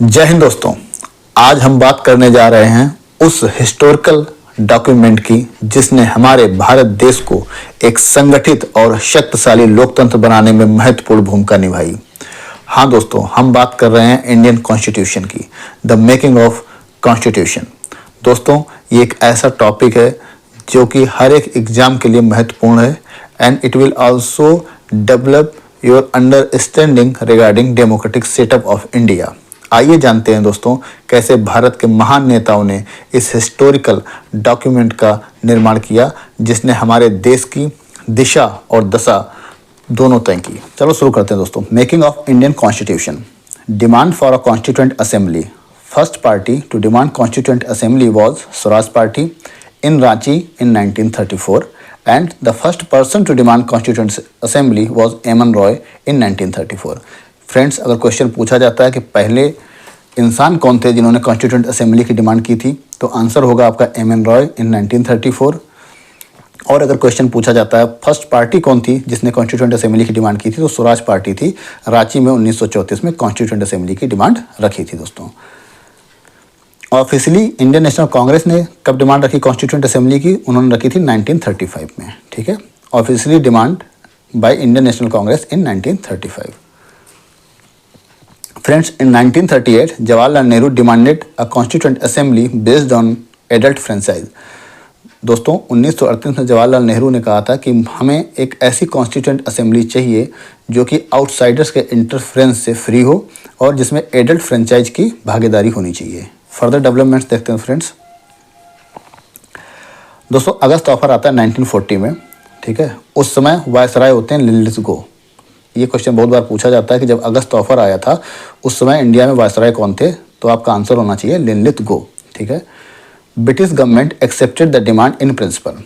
जय हिंद दोस्तों। आज हम बात करने जा रहे हैं उस हिस्टोरिकल डॉक्यूमेंट की जिसने हमारे भारत देश को एक संगठित और शक्तिशाली लोकतंत्र बनाने में महत्वपूर्ण भूमिका निभाई। हाँ दोस्तों, हम बात कर रहे हैं इंडियन कॉन्स्टिट्यूशन की, द मेकिंग ऑफ कॉन्स्टिट्यूशन। दोस्तों, ये एक ऐसा टॉपिक है जो कि हर एक एग्जाम के लिए महत्वपूर्ण है and it will also develop your understanding regarding democratic setup of India. आइए जानते हैं दोस्तों कैसे भारत के महान नेताओं ने इस हिस्टोरिकल डॉक्यूमेंट का निर्माण किया जिसने हमारे देश की दिशा और दशा दोनों तय की। चलो शुरू करते हैं दोस्तों। Making of Indian constitution. Demand for a constituent assembly. First party to demand constituent assembly was Swaraj party in Ranchi in 1934 and the first person to demand constituent assembly was एमन रॉय in 1934। फ्रेंड्स, अगर question पूछा जाता है कि पहले इंसान कौन थे जिन्होंने कॉन्स्टिट्यूएंट असेंबली की डिमांड की थी, तो आंसर होगा आपका एमन रॉय in 1934। और अगर क्वेश्चन पूछा जाता है फर्स्ट पार्टी कौन थी जिसने कॉन्स्टिट्यूएंट असेंबली की डिमांड की थी, तो स्वराज पार्टी थी। रांची में 1934 में कॉन्स्टिट्यूएंट असेंबली की डिमांड रखी थी दोस्तों। ऑफिशियली इंडियन नेशनल कांग्रेस ने कब डिमांड रखी कॉन्स्टिट्यूएंट असेंबली की? उन्होंने रखी थी 1935 में। ठीक है, officially demand by Indian national Congress in 1935। Friends, in 1938 Jawaharlal Nehru demanded a constituent assembly based on adult franchise. दोस्तों, 1938 में जवाहरलाल नेहरू ने कहा था कि हमें एक ऐसी कॉन्स्टिट्यूएंट असेंबली चाहिए जो कि आउटसाइडर्स के इंटरफेरेंस से फ्री हो और जिसमें एडल्ट फ्रेंचाइज की भागीदारी होनी चाहिए। फर्दर डेवलपमेंट्स देखते हैं फ्रेंड्स। दोस्तों, अगस्त ऑफर आता है 1940 में। ठीक है, उस समय वायसराय होते हैं लिनलिथगो। ये क्वेश्चन बहुत बार पूछा जाता है कि जब अगस्त ऑफर आया था उस समय इंडिया में वायसराय कौन थे, तो आपका आंसर होना चाहिए लिनलिथगो। ठीक है, British government accepted the demand in principle.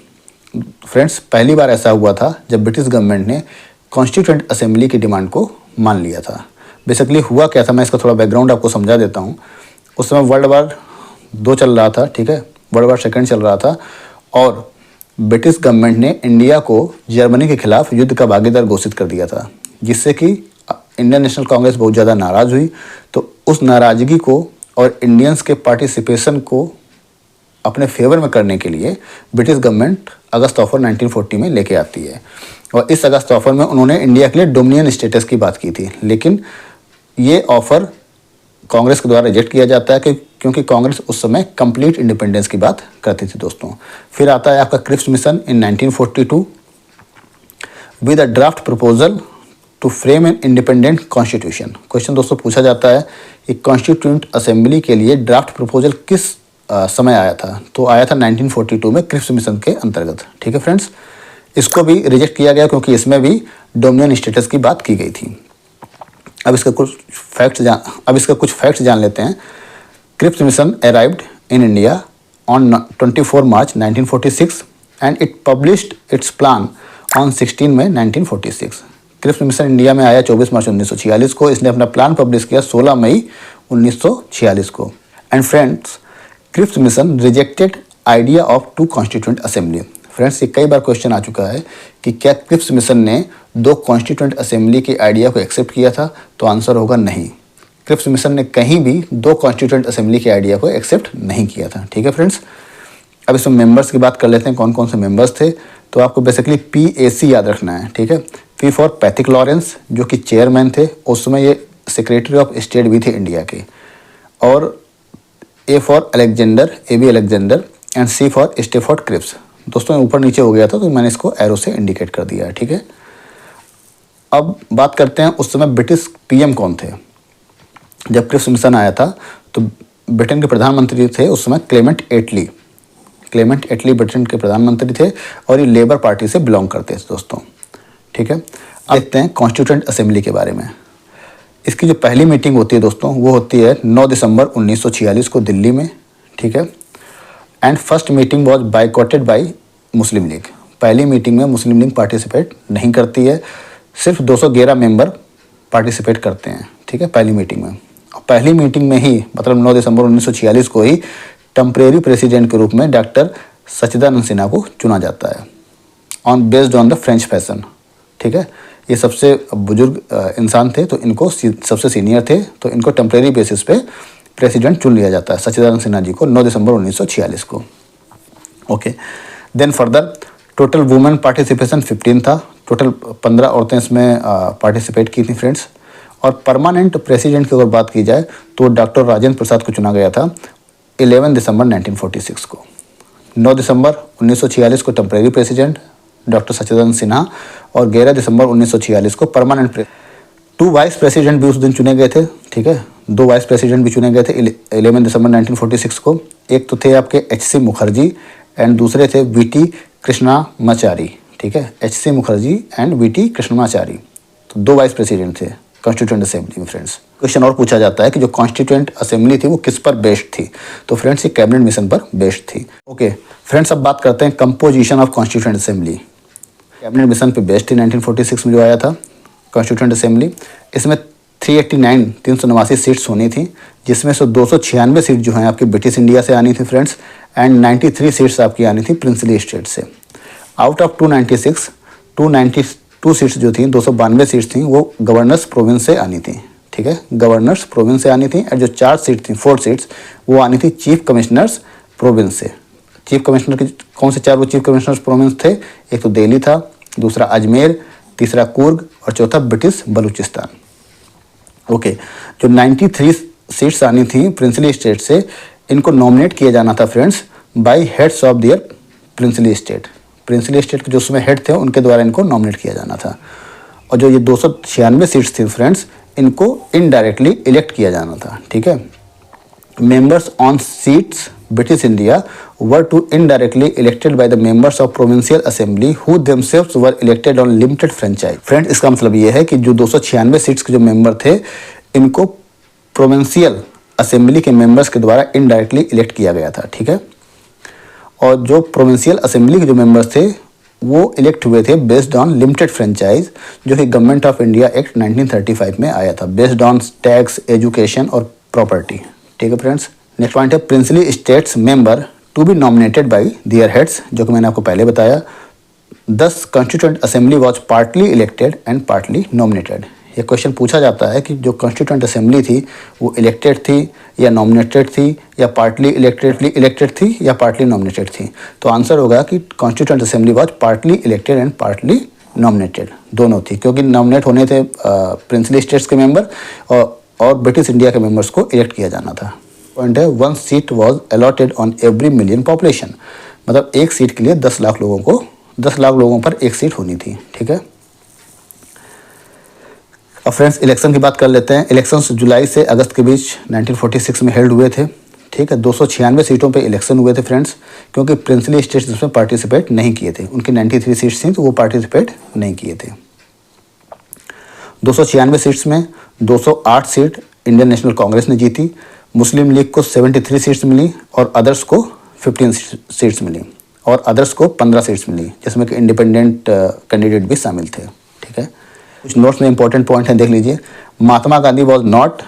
Friends, पहली बार ऐसा हुआ था जब ब्रिटिश गवर्नमेंट ने कॉन्स्टिट्यूएंट असेंबली की डिमांड को मान लिया था। बेसिकली हुआ क्या था, मैं इसका थोड़ा बैकग्राउंड आपको समझा देता हूँ। उस समय वर्ल्ड वार 2 चल रहा था। ठीक है, वर्ल्ड वार 2 चल रहा था और ब्रिटिश गवर्नमेंट ने इंडिया को जर्मनी के खिलाफ युद्ध का भागीदार घोषित कर दिया था, जिससे कि इंडियन नेशनल कांग्रेस बहुत ज़्यादा नाराज़ हुई। तो उस नाराज़गी को और इंडियंस के पार्टिसिपेशन को अपने फेवर में करने के लिए ब्रिटिश गवर्नमेंट अगस्त ऑफर 1940 में लेके आती है। और इस अगस्त ऑफर में उन्होंने इंडिया के लिए डोमिनियन स्टेटस की बात की थी, लेकिन ये ऑफर कांग्रेस के द्वारा रिजेक्ट किया जाता है क्योंकि कांग्रेस उस समय कंप्लीट इंडिपेंडेंस की बात करती थी दोस्तों। फिर आता है आपका Cripps mission in 1942 with a draft proposal to frame an independent constitution. Question दोस्तों पूछा जाता है कि कॉन्स्टिट्यूएंट असेंबली के लिए ड्राफ्ट प्रपोजल किस समय आया था, तो आया था 1942 में क्रिप्स मिशन के अंतर्गत। ठीक है फ्रेंड्स, इसको भी रिजेक्ट किया गया क्योंकि इसमें भी डोमिनियन स्टेटस की बात की गई थी। अब इसका कुछ फैक्ट्स जान लेते हैं। Cripps mission arrived in India on 24 March 1946 and it published its plan on 16 May 1946। Cripps mission India में आया 24 मार्च 1946 को। इसने अपना प्लान पब्लिश किया 16 मई 1946 को। And friends, Cripps mission rejected idea of 2 constituent assembly. Friends, ये कई बार क्वेश्चन आ चुका है कि क्या क्रिप्स मिशन ने 2 कॉन्स्टिट्यूएंट असेंबली की आइडिया को एक्सेप्ट किया था, तो आंसर होगा नहीं। क्रिप्स मिशन ने कहीं भी 2 कॉन्स्टिट्यूएंट असेंबली की आइडिया को एक्सेप्ट नहीं किया था। ठीक है फ्रेंड्स, अब इसमें मेंबर्स की बात कर लेते हैं, कौन कौन से मेंबर्स थे। तो आपको बेसिकली PAC याद रखना है। ठीक है, P फॉर पैथिक लॉरेंस जो कि चेयरमैन थे, उस समय ये सेक्रेटरी ऑफ स्टेट भी थे इंडिया के। और A for Alexander, AB Alexander and C for Stafford Cripps. दोस्तों ऊपर नीचे हो गया था तो मैंने इसको एरो से इंडिकेट कर दिया है। ठीक है, अब बात करते हैं उस समय ब्रिटिश PM कौन थे। जब क्रिप्स मिशन आया था तो ब्रिटेन के प्रधानमंत्री थे उस समय क्लेमेंट एटली। क्लेमेंट एटली ब्रिटेन के प्रधानमंत्री थे और ये लेबर पार्टी से बिलोंग करते थे दोस्तों। ठीक है, अब देखते हैं कॉन्स्टिट्यूएंट असेंबली के बारे में। इसकी जो पहली मीटिंग होती है दोस्तों वो होती है 9 दिसंबर 1946 को दिल्ली में। ठीक है, and first meeting was boycotted by Muslim league. पहली मीटिंग में मुस्लिम लीग पार्टिसिपेट नहीं करती है, सिर्फ 211 मेंबर पार्टिसिपेट करते हैं। ठीक है, पहली मीटिंग में। और पहली मीटिंग में ही मतलब 9 दिसंबर 1946 को ही टेम्परेरी प्रेसिडेंट के रूप में डॉक्टर सच्चिदानंद सिन्हा को चुना जाता है based on the French fashion. ठीक है, ये सबसे बुजुर्ग इंसान थे, तो इनको सबसे सीनियर थे, तो इनको टेम्परेरी बेसिस पे प्रेसिडेंट चुन लिया जाता है सच्चिदानंद सिन्हा जी को 9 दिसंबर 1946 को। Okay, then further total women participation 15 था, टोटल 15 औरतें इसमें पार्टिसिपेट की थी फ्रेंड्स। और परमानेंट प्रेसिडेंट की अगर बात की जाए तो डॉक्टर राजेंद्र प्रसाद को चुना गया था 11 दिसंबर 1946 को। 9 दिसंबर 1946 को टेम्परेरी प्रेसिडेंट डॉक्टर सच्चिदानंद सिन्हा, और 11 दिसंबर 1946 को परमानेंट 2 वाइस प्रेसिडेंट भी उस दिन चुने गए थे, ठीक है, 2 वाइस प्रेसिडेंट भी चुने गए थे 11 दिसंबर 1946 को। एक तो थे आपके एच.सी. मुखर्जी एंड दूसरे थे वी.टी. कृष्णामाचारी, ठीक है, H C. Mukherjee and V T. Krishnamachari, तो 2 वाइस प्रेसिडेंट थे कॉन्स्टिट्यूएंट असेंबली में फ्रेंड्स। क्वेश्चन और पूछा जाता है कि जो कॉन्स्टिट्यूएंट असेंबली थी वो किस पर बेस्ड थी, तो फ्रेंड्स ये कैबिनेट मिशन पर बेस्ड थी। ओके फ्रेंड्स, अब बात करते हैं composition of constituent assembly. Cabinet mission पे बेस्ड थी 1946 में जो आया था कॉन्स्टिट्यूएंट असेंबली। इसमें 389 सीट्स होनी थी, जिसमें से 296 सीट जो हैं आपकी ब्रिटिश इंडिया से आनी थी फ्रेंड्स, एंड 93 सीट्स आपकी आनी थी प्रिंसली स्टेट से। आउट ऑफ 292 सीट्स जो थी, 292 सीट्स थी वो गवर्नर्स प्रोविंस से आनी थी, ठीक है, गवर्नर्स प्रोविंस से आनी थी। और जो 4 सीट थी, 4 सीट्स वो आनी थी चीफ कमिश्नर्स प्रोविंस से। चीफ कमिश्नर के कौन से 4 वो चीफ कमिश्नर्स प्रोविंस थे, एक तो दिल्ली था, दूसरा अजमेर, तीसरा कुर्ग और चौथा ब्रिटिश बलूचिस्तान। ओके, जो 93 सीट्स आनी थी प्रिंसली स्टेट से, इनको नॉमिनेट किया जाना था friends by heads of their princely state. Princely state के जो उसमें हेड थे उनके द्वारा इनको नॉमिनेट किया जाना था। और जो ये 296 सीट्स थी फ्रेंड्स, इनको इनडायरेक्टली इलेक्ट किया जाना था, ठीक है। Members on seats British India were to indirectly elected by the members of provincial assembly who themselves were elected on limited franchise. Friends, इसका मतलब ये है कि जो 296 सीट्स के जो मेंबर थे, इनको प्रोविंशियल असेंबली के मेंबर्स के द्वारा इनडायरेक्टली इलेक्ट किया गया था, ठीक है। और जो प्रोविंशियल असेंबली के जो मेंबर्स थे वो इलेक्ट हुए थे बेस्ड ऑन लिमिटेड फ्रेंचाइज, जो कि गवर्नमेंट ऑफ इंडिया एक्ट 1935 में आया था, बेस्ड ऑन टैक्स, एजुकेशन और प्रॉपर्टी, ठीक है फ्रेंड्स। नेक्स्ट पॉइंट है princely states member to be nominated by their heads, जो कि मैंने आपको पहले बताया। 10 constituent assembly was partly elected and partly nominated. ये क्वेश्चन पूछा जाता है कि जो कॉन्स्टिट्यूएंट असेंबली थी वो इलेक्टेड थी या नॉमिनेटेड थी या पार्टली इलेक्टेड थी या पार्टली नॉमिनेटेड थी। तो आंसर होगा कि constituent assembly was partly elected and partly nominated, दोनों थी, क्योंकि नॉमिनेट होने थे प्रिंसली स्टेट्स के मेंबर और ब्रिटिश इंडिया के मेंबर्स को इलेक्ट किया जाना था। पॉइंट है 1 seat was allotted on every million population, मतलब 1 सीट के लिए 10 लाख लोगों पर 1 सीट होनी थी, ठीक है। अब फ्रेंड्स इलेक्शन की बात कर लेते हैं। इलेक्शंस जुलाई से अगस्त के बीच 1946 में हेल्ड हुए थे, ठीक है। 296 सीटों पे इलेक्शन हुए थे फ्रेंड्स, क्योंकि प्रिंसली स्टेट्स इसमें पार्टिसिपेट नहीं किए थे, उनकी 93 सीट्स थी तो वो पार्टिसिपेट नहीं किए थे। 296 सीट्स में 208 सीट इंडियन नेशनल कांग्रेस ने जीती, मुस्लिम लीग को 73 सीट्स मिली और अदर्स को 15 सीट्स मिली, और अदर्स को 15 सीट्स मिली, जिसमें कि इंडिपेंडेंट कैंडिडेट भी शामिल थे, ठीक है। कुछ नोट्स में इंपॉर्टेंट पॉइंट हैं, देख लीजिए। Mahatma Gandhi was not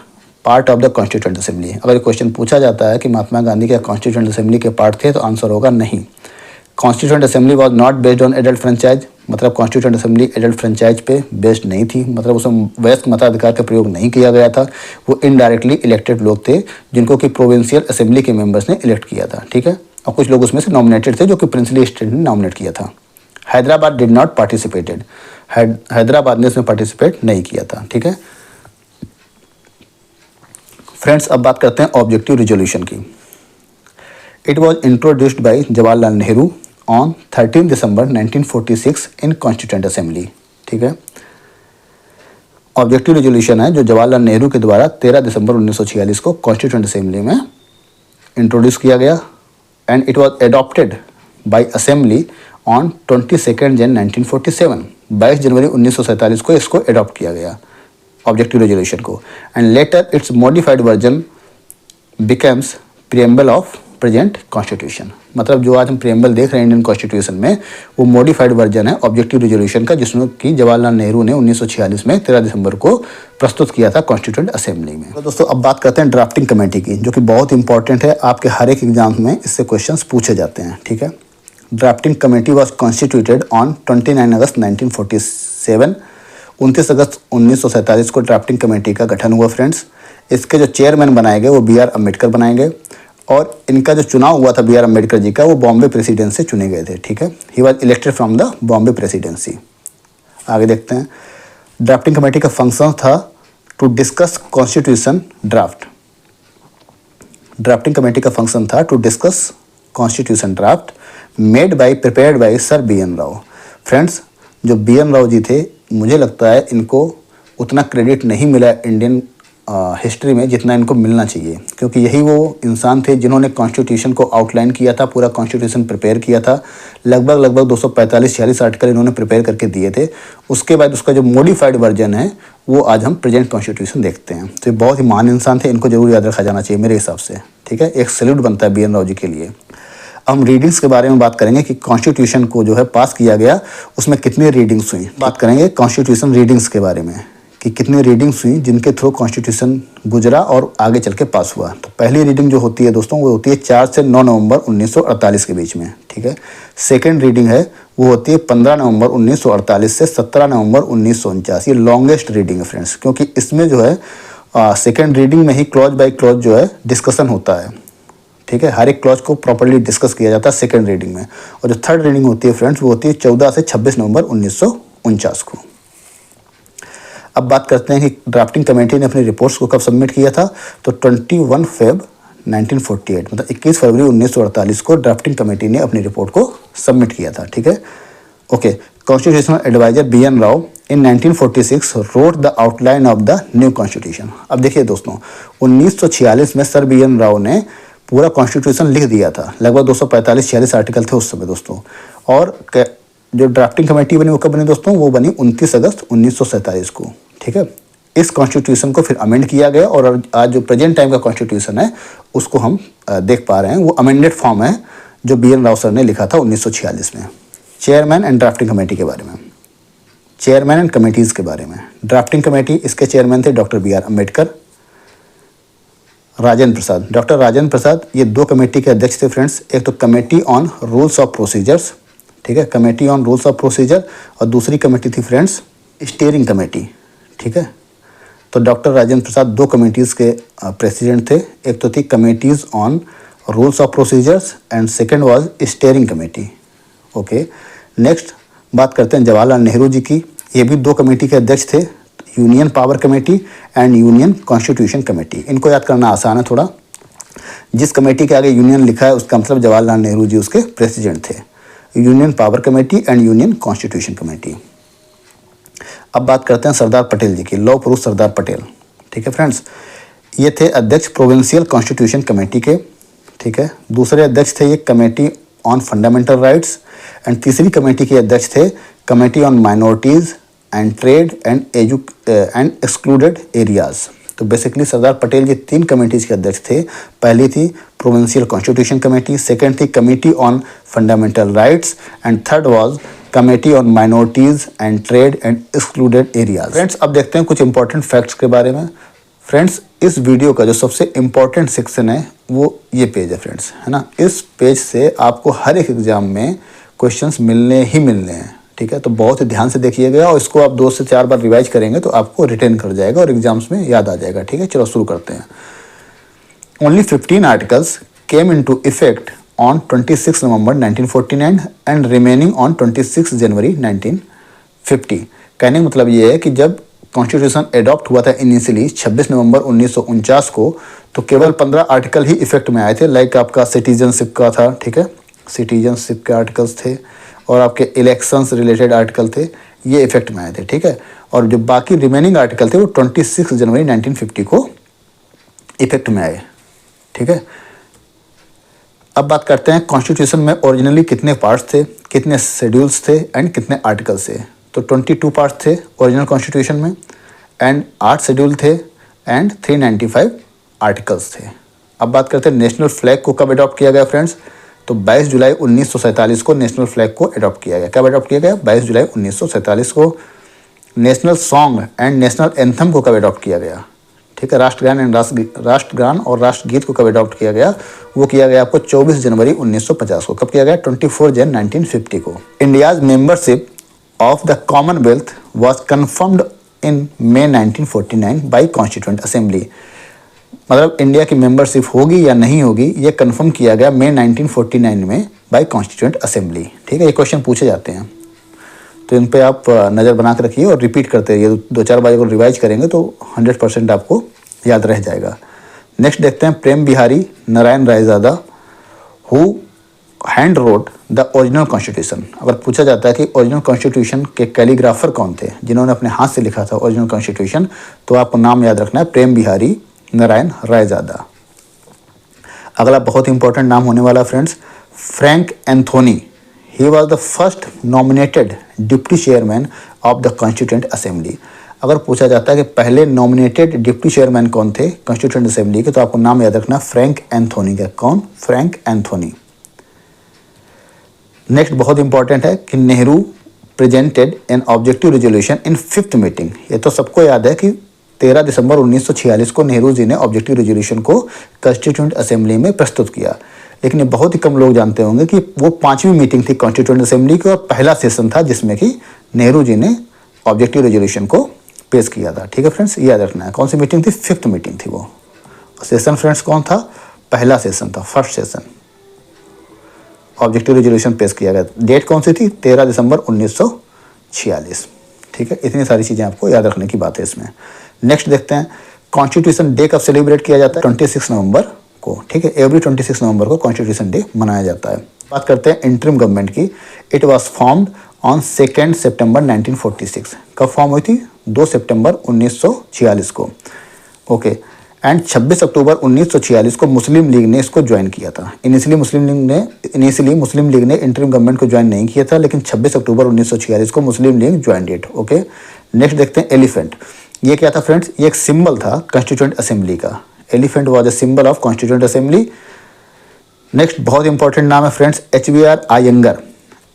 part of the constituent assembly. अगर क्वेश्चन पूछा जाता है कि महात्मा गांधी क्या कॉन्स्टिट्यूएंट असेंबली के पार्ट थे, तो आंसर होगा नहीं। Constituent assembly was not based on adult franchise, मतलब कॉन्स्टिट्यूएंट असेंबली एडल्ट फ्रेंचाइज पे बेस्ड नहीं थी, मतलब उसमें वयस्क मताधिकार का प्रयोग नहीं किया गया था। वो इनडायरेक्टली इलेक्टेड लोग थे, जिनको कि प्रोविंशियल असेंबली के मेंबर्स ने इलेक्ट किया था, ठीक है। और कुछ लोग उसमें से नॉमिनेटेड थे, जो कि प्रिंसली स्टेट ने नॉमिनेट किया था। Hyderabad did not participated, Hyderabad ने इसमें पार्टिसिपेट नहीं किया था, ठीक है फ्रेंड्स। अब बात करते हैं ऑब्जेक्टिव रिजोल्यूशन की। It was introduced by Jawaharlal Nehru on 13 December 1946 in constituent assembly, ठीक है। ऑब्जेक्टिव रिजोल्यूशन है जो जवाहरलाल नेहरू के द्वारा 13 दिसंबर 1946 को कॉन्स्टिट्यूएंट असेंबली में इंट्रोड्यूस किया गया, and it was adopted by assembly on 22 जन 1947, 22 जनवरी 1947 को इसको एडॉप्ट किया गया ऑब्जेक्टिव रेजोल्यूशन को, and later it's modified version becomes preamble of present constitution. मतलब जो आज हम प्रीएम्बल देख रहे हैं इंडियन कॉन्स्टिट्यूशन में, वो मॉडिफाइड वर्जन है ऑब्जेक्टिव रेजोल्यूशन का, जिसमें कि जवाहरलाल नेहरू ने 1946 में 13 दिसंबर को प्रस्तुत किया था कॉन्स्टिट्यूएंट असेंबली में। तो दोस्तों अब बात करते हैं ड्राफ्टिंग कमेटी की, जो कि बहुत इंपॉर्टेंट है, आपके हर एक एग्जाम में इससे क्वेश्चन पूछे जाते हैं, ठीक है। Drafting committee was constituted on 29 अगस्त 1947। 29 अगस्त 1947 को ड्राफ्टिंग कमेटी का गठन हुआ फ्रेंड्स। इसके जो चेयरमैन बनाए गए वो B.R. अम्बेडकर बनाए गए और इनका जो चुनाव हुआ था B.R. अम्बेडकर जी का वो बॉम्बे प्रेसिडेंसी से चुने गए थे, ठीक है। He was elected from the Bombay presidency. आगे देखते हैं। ड्राफ्टिंग कमेटी का फंक्शन था to discuss constitution draft. Drafting committee का फंक्शन था to discuss constitution draft made by prepared by sir B.N. Rao. फ्रेंड्स, जो B.N. राव जी थे, मुझे लगता है इनको उतना क्रेडिट नहीं मिला इंडियन हिस्ट्री में जितना इनको मिलना चाहिए, क्योंकि यही वो इंसान थे जिन्होंने कॉन्स्टिट्यूशन को आउटलाइन किया था, पूरा कॉन्स्टिट्यूशन प्रिपेयर किया था। लगभग 245-46 आर्टिकल इन्होंने प्रिपेयर करके दिए थे। उसके बाद उसका जो मॉडिफाइड वर्जन है वो आज हम प्रेजेंट कॉन्स्टिट्यूशन देखते हैं। तो ये बहुत ही महान इंसान थे, इनको जरूर याद रखा जाना चाहिए मेरे हिसाब से, ठीक है। एक सैल्यूट बनता है B.N. राव जी के लिए। हम रीडिंग्स के बारे में बात करेंगे कि कॉन्स्टिट्यूशन को जो है पास किया गया उसमें कितनी रीडिंग्स हुई। बात करेंगे कॉन्स्टिट्यूशन रीडिंग्स के बारे में कि कितनी रीडिंग्स हुई जिनके थ्रू कॉन्स्टिट्यूशन गुजरा और आगे चल के पास हुआ। तो पहली रीडिंग जो होती है दोस्तों वो होती है 4 से 9 नवंबर 1948 के बीच में, ठीक है। सेकेंड रीडिंग है वो होती है 15 नवंबर 1948 से 17 नवंबर 1949। ये लॉन्गेस्ट रीडिंग है फ्रेंड्स, क्योंकि इसमें जो है सेकेंड रीडिंग में ही क्लॉज बाय क्लॉज जो है डिस्कशन होता है, ठीक है। हर एक क्लॉज को प्रॉपर्ली डिस्कस किया जाता है सेकेंड रीडिंग में। और जो थर्ड रीडिंग होती है फ्रेंड्स वो होती है 14 से 26 नवंबर 1949 को। अब बात करते हैं कि ड्राफ्टिंग कमेटी ने अपनी रिपोर्ट्स को कब सबमिट किया था। तो 21 फेब 1948 मतलब 21 फरवरी 1948 को ड्राफ्टिंग कमेटी ने अपनी रिपोर्ट को सबमिट किया था, ठीक है। Okay. Constitutional adviser B.N. Rao in 1946 wrote the outline of the new constitution. अब देखिए दोस्तों, 1946 में सर B.N. राव ने पूरा कॉन्स्टिट्यूशन लिख दिया था। लगभग 245-46 आर्टिकल थे उस समय दोस्तों। और जो ड्राफ्टिंग कमेटी बनी वो कब बनी दोस्तों? वो बनी 29 अगस्त 1947 को, ठीक है। इस कॉन्स्टिट्यूशन को फिर अमेंड किया गया और आज जो प्रेजेंट टाइम का कॉन्स्टिट्यूशन है उसको हम देख पा रहे हैं। वो अमेंडेड फॉर्म है जो B.N. राव सर ने लिखा था 1946 में। चेयरमैन एंड ड्राफ्टिंग कमेटी के बारे में, चेयरमैन एंड कमेटीज़ के बारे में। ड्राफ्टिंग कमेटी, इसके चेयरमैन थे doctor B.R. Ambedkar, Rajendra Prasad. Doctor Rajendra Prasad ये दो कमेटी के अध्यक्ष थे फ्रेंड्स। एक तो committee on rules of procedures, ठीक है, committee on rules of procedure, और दूसरी कमेटी थी फ्रेंड्स स्टीयरिंग कमेटी, ठीक है। तो डॉक्टर राजेंद्र प्रसाद दो कमेटीज़ के प्रेसिडेंट थे। एक तो थी committees on rules of procedures and second was steering committee. Okay, next बात करते हैं जवाहरलाल नेहरू जी की। ये भी दो कमेटी के अध्यक्ष थे, union power committee and union constitution committee. इनको याद करना आसान है थोड़ा। जिस कमेटी के आगे यूनियन लिखा है उसका मतलब जवाहरलाल नेहरू जी उसके प्रेसिडेंट थे। Union power committee and union constitution committee. अब बात करते हैं सरदार पटेल जी की, लौह पुरुष सरदार पटेल, ठीक है फ्रेंड्स। ये थे अध्यक्ष प्रोविंशियल कॉन्स्टिट्यूशन कमेटी के, ठीक है। दूसरे अध्यक्ष थे ये committee on fundamental rights and तीसरी कमेटी के अध्यक्ष थे committee on minorities and trade and excluded areas. तो बेसिकली सरदार पटेल ये तीन कमेटीज़ के अध्यक्ष थे। पहली थी प्रोविंशियल कॉन्स्टिट्यूशन कमेटी, सेकंड थी committee on fundamental rights and third was committee on minorities and trade and excluded areas. Friends, अब देखते हैं कुछ इंपॉर्टेंट फैक्ट्स के बारे में। फ्रेंड्स, इस वीडियो का जो सबसे इम्पॉर्टेंट सेक्शन है वो ये पेज है फ्रेंड्स, है ना। इस पेज से आपको हर एक एग्जाम में क्वेश्चंस मिलने ही मिलने हैं, ठीक है। तो बहुत ही ध्यान से देखिएगा और इसको आप 2 से 4 बार रिवाइज करेंगे तो आपको रिटेन कर जाएगा और एग्जाम्स में याद आ जाएगा, ठीक है। चलो शुरू करते हैं। Only 15 articles came into effect on 26 November 1949 and remaining on 26 January 1950। कहने का मतलब ये है कि जब कॉन्स्टिट्यूशन एडॉप्ट हुआ था इनिशियली 26 नवंबर 1949 को, तो केवल 15 आर्टिकल ही इफेक्ट में आए थे। लाइक आपका सिटीजनशिप का था, ठीक है, सिटीजनशिप के आर्टिकल्स थे और आपके इलेक्शंस रिलेटेड आर्टिकल थे, ये इफेक्ट में आए थे, ठीक है। और जो बाकी रिमेनिंग आर्टिकल थे वो 26 जनवरी 1950 को इफेक्ट में आए, ठीक है। अब बात करते हैं कॉन्स्टिट्यूशन में ओरिजिनली कितने पार्ट्स थे, कितने शेड्यूल्स थे एंड कितने आर्टिकल्स थे। तो 22 पार्ट्स थे ओरिजिनल कॉन्स्टिट्यूशन में एंड 8 शेड्यूल थे एंड 395 आर्टिकल्स थे। अब बात करते हैं नेशनल फ्लैग को कब अडॉप्ट किया गया फ्रेंड्स। तो 22 जुलाई 1947 को नेशनल फ्लैग को अडॉप्ट किया गया। कब अडॉप्ट किया गया? 22 जुलाई 1947 को। National song and national anthem को कब अडॉप्ट किया गया, ठीक है। राष्ट्रगान और राष्ट्रगीत को कब अडॉप्ट किया गया? वो किया गया आपको 24 जनवरी 1950 को। कब किया गया? 24 जन 1950 को। India's membership of the Commonwealth was confirmed in May 1949 by constituent assembly. मतलब इंडिया की मेंबरशिप होगी या नहीं होगी ये कंफर्म किया गया May 1949 में बाई कॉन्स्टिट्यूएंट असेंबली। ठीक है, ये क्वेश्चन पूछे जाते हैं तो इन पे आप नज़र बना के रखिए और रिपीट करते रहिए। 2-4 बार अगर रिवाइज करेंगे तो 100% आपको याद रह जाएगा। नेक्स्ट देखते हैं Prem Behari Narain Raizada who hand wrote the original constitution. अगर पूछा जाता है कि ओरिजिनल कॉन्स्टिट्यूशन के कैलीग्राफर कौन थे जिन्होंने अपने हाथ से लिखा था ओरिजिनल कॉन्स्टिट्यूशन, तो आपको नाम याद रखना है प्रेम बिहारी नारायण रायजादा। अगला बहुत इंपॉर्टेंट नाम होने वाला friends, Frank Anthony. He was the first nominated deputy chairman of the constituent assembly. अगर पूछा जाता है कि पहले नॉमिनेटेड डिप्टी चेयरमैन कौन थे कॉन्स्टिट्यूएंट असेंबली के, तो आपको नाम याद रखना फ्रैंक एंथोनी का। कौन? Frank Anthony. नेक्स्ट बहुत इंपॉर्टेंट है कि Nehru presented an objective resolution in 5th meeting. ये तो सबको याद है कि 13 दिसंबर 1946 को नेहरू जी ने ऑब्जेक्टिव रेजोल्यूशन को कॉन्स्टिट्यूएंट असेंबली में प्रस्तुत किया, लेकिन ये बहुत ही कम लोग जानते होंगे कि वो 5वीं मीटिंग थी कॉन्स्टिट्यूएंट असेंबली की और पहला सेशन था जिसमें कि नेहरू जी ने ऑब्जेक्टिव रेजोल्यूशन को पेश किया था। ठीक है फ्रेंड्स, ये याद रखना है। कौन सी मीटिंग थी? 5th मीटिंग थी वो। सेशन फ्रेंड्स कौन था? पहला सेशन था, फर्स्ट सेशन। ऑब्जेक्टिव रेजोल्यूशन पेश किया गया। डेट कौन सी थी? 13 दिसंबर 1946। ठीक है, इतनी सारी चीज़ें आपको याद रखने की बात है इसमें। नेक्स्ट देखते हैं कॉन्स्टिट्यूशन डे कब सेलिब्रेट किया जाता है? 26 नवंबर को। ठीक है, एवरी 26 नवंबर को कॉन्स्टिट्यूशन डे मनाया जाता है। बात करते हैं इंटरिम गवर्नमेंट की। इट वॉज फॉर्म्ड ऑन 2 सितंबर 1946। कब फॉर्म हुई थी? 2 सितंबर 1946 को। ओके, एंड 26 अक्टूबर 1946 को मुस्लिम लीग ने इसको ज्वाइन किया था। इनिशियली मुस्लिम लीग ने इंटरिम गवर्नमेंट को ज्वाइन नहीं किया था, लेकिन 26 अक्टूबर 1946 को Muslim League join it. Okay, next देखते हैं एलिफेंट। ये क्या था फ्रेंड्स? ये एक सिंबल था कॉन्स्टिट्यूएंट असेंबली का। Elephant was a symbol of constituent assembly. Next बहुत इंपॉर्टेंट नाम है फ्रेंड्स, HBR अयंगर।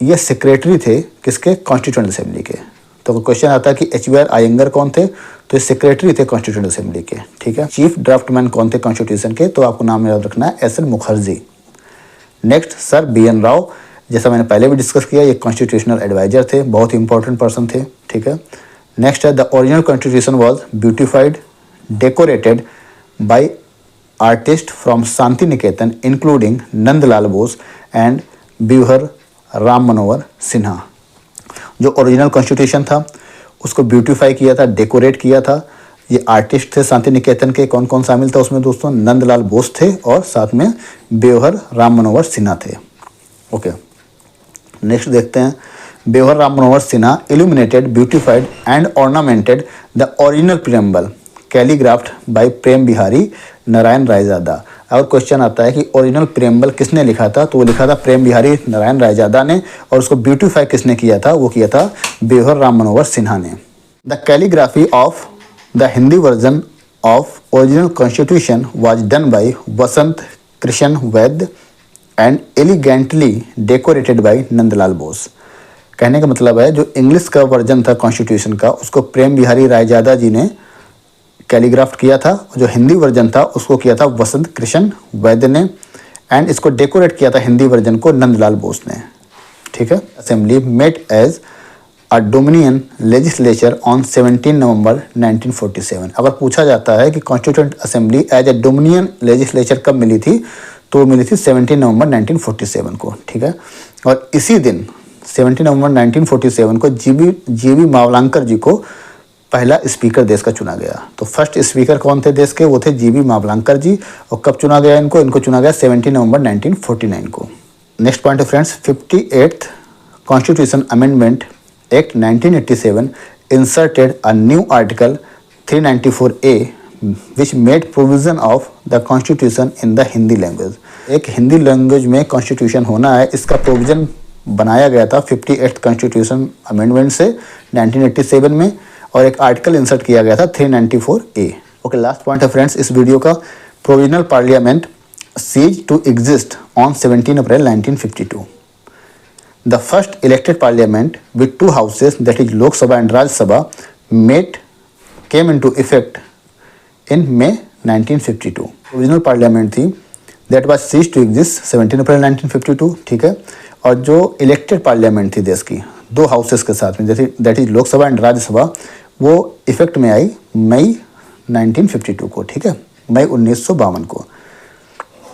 ये सेक्रेटरी थे किसके? कॉन्स्टिट्यूएंट असेंबली के। तो क्वेश्चन आता है कि HBR अयंगर कौन थे? तो ये सेक्रेटरी थे कॉन्स्टिट्यूएंट असेंबली के। ठीक है, चीफ ड्राफ्टमैन कौन थे कॉन्स्टिट्यूशन के? तो आपको नाम याद रखना है SN Mukherjee. Next sir BN Rao, जैसा मैंने पहले भी डिस्कस किया, ये कॉन्स्टिट्यूशनल एडवाइजर थे, बहुत इंपॉर्टेंट पर्सन थे। ठीक है, नेक्स्ट है the original constitution was beautified decorated by artist from Shantiniketan including Nandalal Bose and Beohar Ram Manohar Sinha. जो ओरिजिनल कॉन्स्टिट्यूशन था उसको ब्यूटीफाई किया था, डेकोरेट किया था। ये आर्टिस्ट थे शांति निकेतन के। कौन कौन शामिल था उसमें दोस्तों? नंदलाल बोस थे और साथ में ब्यूहर राम मनोहर सिन्हा थे। ओके, नेक्स्ट देखते हैं Beohar Ram Manohar Sinha illuminated, beautified and ornamented the original preamble calligraphed by Prem Behari Narain Raizada. और क्वेश्चन आता है कि ओरिजिनल प्रीएम्बल किसने लिखा था? तो वो लिखा था प्रेम बिहारी नारायण रायजादा ने, और उसको ब्यूटिफाई किसने किया था? वो किया था ब्यूहर राम मनोहर सिन्हा ने। The calligraphy of the Hindi version of original constitution was done by Vasant Krishan Vaidya and elegantly decorated by Nandalal Bose. कहने का मतलब है जो इंग्लिश का वर्जन था कॉन्स्टिट्यूशन का उसको प्रेम बिहारी रायजादा जी ने कैलीग्राफ्ट किया था, जो हिंदी वर्जन था उसको किया था वसंत कृष्ण वैद्य ने, एंड इसको डेकोरेट किया था हिंदी वर्जन को नंदलाल बोस ने। ठीक है, assembly met as a dominion legislature on 17 November 1947। अगर पूछा जाता है कि constituent assembly as a dominion legislature कब मिली थी, तो मिली थी 17 नवंबर 1947 को। ठीक है, और इसी दिन 17 नवंबर 1947 को जीवी मावलंकर जी को पहला स्पीकर देश का चुना गया। तो फर्स्ट स्पीकर कौन थे देश के? वो थे जीवी मावलंकर जी। और कब चुना गया इनको? इनको चुना गया 17 नवंबर 1949 को। नेक्स्ट पॉइंट है friends, 58th constitution amendment act 1987 inserted a new article 394A which made provision of the constitution in the Hindi language. एक हिंदी लैंग्वेज में कॉन्स्टिट्यूशन होना है, इसका प्रोविजन बनाया गया था 58th कॉन्स्टिट्यूशन अमेंडमेंट से 1987 में, और एक आर्टिकल इंसर्ट किया गया था 394A। ओके, लास्ट पॉइंट है फ्रेंड्स इस वीडियो का, provisional parliament ceased to exist on 17 April 1952। The first elected parliament with 2 houses that is Lok Sabha and Rajya Sabha came into effect in May 1952। Provisional parliament थी that was ceased to exist 17 April 1952। ठीक है, और जो elected parliament थी देश की 2 houses के साथ में, जैसे that is Lok Sabha and Rajya Sabha, वो इफ़ेक्ट में आई मई 1952 को, ठीक है, मई 1952 को।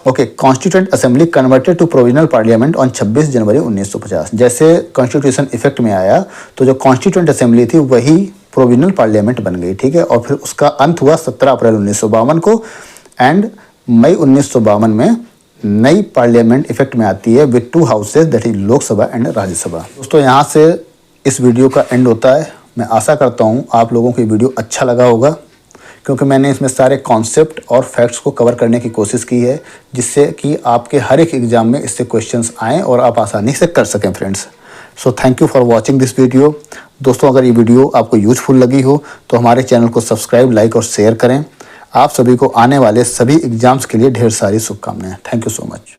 Okay, constituent assembly converted to provisional parliament on 26 January 1950। जैसे कॉन्स्टिट्यूशन इफेक्ट में आया तो जो कॉन्स्टिट्यूएंट असेंबली थी वही प्रोविजनल पार्लियामेंट बन गई, ठीक है, और फिर उसका अंत हुआ 17 अप्रैल 1952 को एंड मई 1952 में नई पार्लियामेंट इफेक्ट में आती है with 2 houses, that is Lok Sabha and Rajya Sabha. दोस्तों यहाँ से इस वीडियो का एंड होता है। मैं आशा करता हूँ आप लोगों को ये वीडियो अच्छा लगा होगा, क्योंकि मैंने इसमें सारे कॉन्सेप्ट और फैक्ट्स को कवर करने की कोशिश की है, जिससे कि आपके हर एक एग्ज़ाम में इससे क्वेश्चंस आएँ और आप आसानी से कर सकें friends. So thank you for watching this video. दोस्तों अगर ये वीडियो आपको यूजफुल लगी हो तो हमारे चैनल को सब्सक्राइब, लाइक और शेयर करें। आप सभी को आने वाले सभी एग्ज़ाम्स के लिए ढेर सारी शुभकामनाएं। Thank you so much.